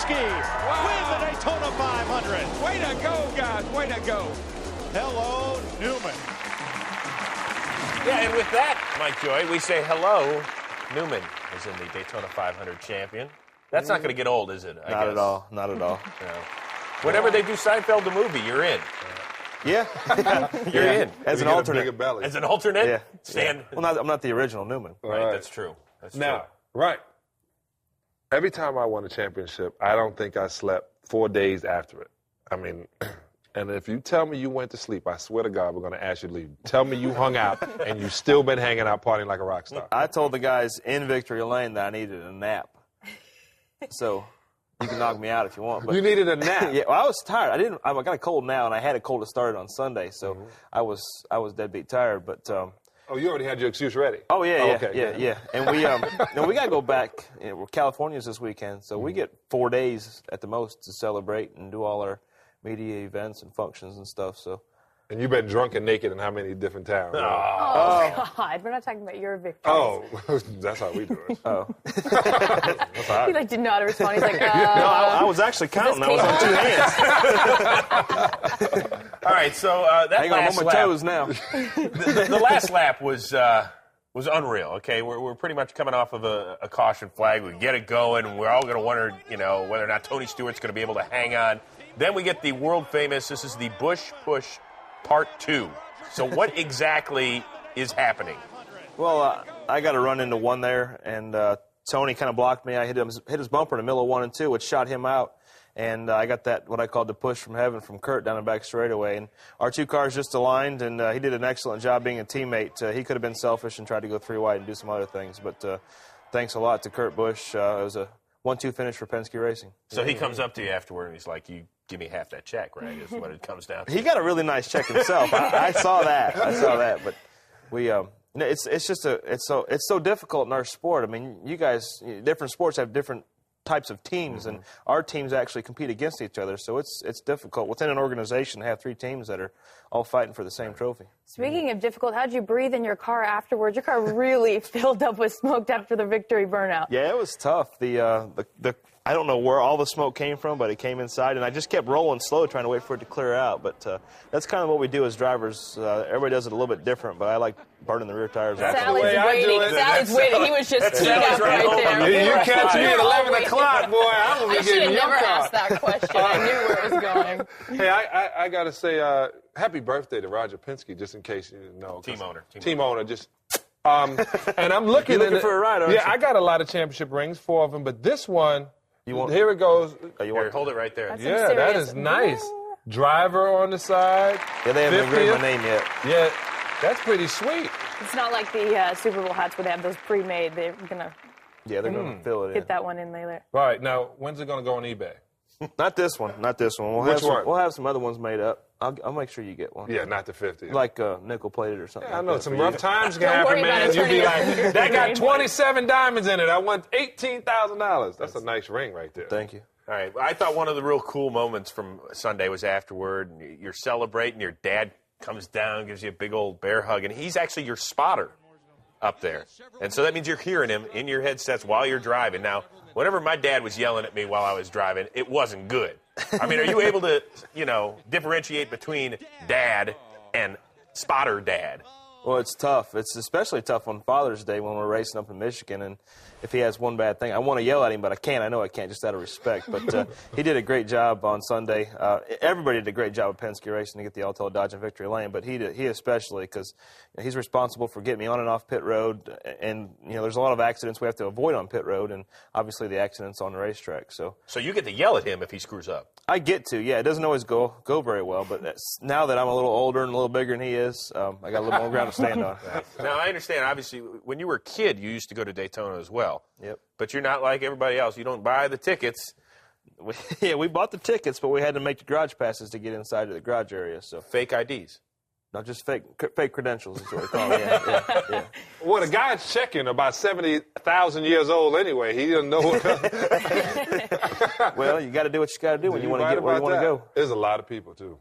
Penske win the Daytona 500. Way to go, guys. Way to go. Hello, Newman. Yeah, and with that, Mike Joy, we say hello, Newman is in the Daytona 500 champion. That's not going to get old, is it? Not at all. Not at all. No. Whenever they do Seinfeld the movie, you're in. Yeah. You're in. As an alternate. As an alternate? Yeah. Stand. Well, I'm not the original Newman. Right, that's true. That's now, true. right. Every time I won a championship, I don't think I slept 4 days after it. I mean, and if you tell me you went to sleep, I swear to God, we're going to ask you to leave. Tell me you hung out and you still been hanging out partying like a rock star. I told the guys in Victory Lane that I needed a nap. So you can knock me out if you want. But you needed a nap? Yeah, well, I was tired. I got a cold now, and I had a cold that started on Sunday, so I was deadbeat tired. But oh, you already had your excuse ready? Oh, yeah. And we we got to go back. We're Californians this weekend, so we get 4 days at the most to celebrate and do all our media events and functions and stuff. So. And you've been drunk and naked in how many different towns? Oh, God. We're not talking about your victories. Oh, that's how we do it. Oh. He didn't know how to respond. He's like, No, I was actually counting. I was on 2 hands. All right, so that Hang on, I'm last on my lap, toes now. the last lap was unreal. Okay, we're pretty much coming off of a caution flag. We get it going. We're all going to wonder, whether or not Tony Stewart's going to be able to hang on. Then we get the world famous. This is the Busch Push Part 2. So what exactly is happening? Well, I got to run into one there, and Tony kind of blocked me. I hit his bumper in the middle of 1 and 2, which shot him out. And I got that, what I called the push from heaven from Kurt down the back straightaway. And our two cars just aligned, and he did an excellent job being a teammate. He could have been selfish and tried to go 3 wide and do some other things. But thanks a lot to Kurt Busch. It was a 1-2 finish for Penske Racing. So he comes up to you afterward, and he's like, you give me half that check, right, is what it comes down to. He got a really nice check himself. I saw that. But we it's so difficult in our sport. I mean, you guys, different sports have different types of teams, and our teams actually compete against each other, so it's difficult within an organization to have 3 teams that are all fighting for the same trophy. Speaking of difficult, how'd you breathe in your car afterwards? Your car really filled up with smoke after the victory burnout. Yeah, it was tough. The I don't know where all the smoke came from, but it came inside, and I just kept rolling slow, trying to wait for it to clear out. But that's kind of what we do as drivers. Everybody does it a little bit different, but I like burning the rear tires off. Sally's waiting. He was just teed up right there. You catch me at 11 o'clock, boy, I'm going to be getting your car. I should have never asked that question. I knew where it was going. Hey, I got to say happy birthday to Roger Penske, just in case you didn't know. Team owner, just... and I'm looking... You're looking for a ride, aren't you? I got a lot of championship rings, 4 of them, but this one... Here it goes. Here, hold it right there. Yeah, that is nice. Driver on the side. Yeah, they haven't engraved my name yet. Yeah, that's pretty sweet. It's not like the Super Bowl hats where they have those pre-made. They're going to they're going to fill it in. get that one in later. Right. Now, when's it going to go on eBay? Not this one. Which one? We'll have some other ones made up. I'll make sure you get one. Yeah, not the 50. Like nickel-plated or something. Yeah, I like know. that Some for rough you. times can Don't happen, worry about man. it You'll be turning like, into that got your 27 diamonds in it. I want $18,000. That's a nice ring right there. Thank you. All right. I thought one of the real cool moments from Sunday was afterward. And you're celebrating. Your dad comes down, gives you a big old bear hug, and he's actually your spotter up there. And so that means you're hearing him in your headsets while you're driving. Now, whenever my dad was yelling at me while I was driving, it wasn't good. I mean, are you able to, differentiate between dad and spotter dad? Well, it's tough. It's especially tough on Father's Day when we're racing up in Michigan, and if he has one bad thing, I want to yell at him, but I can't. I know I can't, just out of respect. But he did a great job on Sunday. Everybody did a great job at Penske Racing to get the Altoa Dodge in victory lane, but he especially, because he's responsible for getting me on and off pit road, and there's a lot of accidents we have to avoid on pit road, and obviously the accidents on the racetrack. So you get to yell at him if he screws up. I get to, yeah. It doesn't always go very well, but now that I'm a little older and a little bigger than he is, I got a little more ground to stand on. Now, I understand, obviously, when you were a kid, you used to go to Daytona as well. Yep. But you're not like everybody else. You don't buy the tickets. We bought the tickets, but we had to make the garage passes to get inside of the garage area. So fake IDs. Not just fake credentials is what we call it. Yeah. Well, the guy's checking about 70,000 years old anyway. He doesn't know what. Well, you got to do what you got to do when you want to get where you want to go. There's a lot of people, too.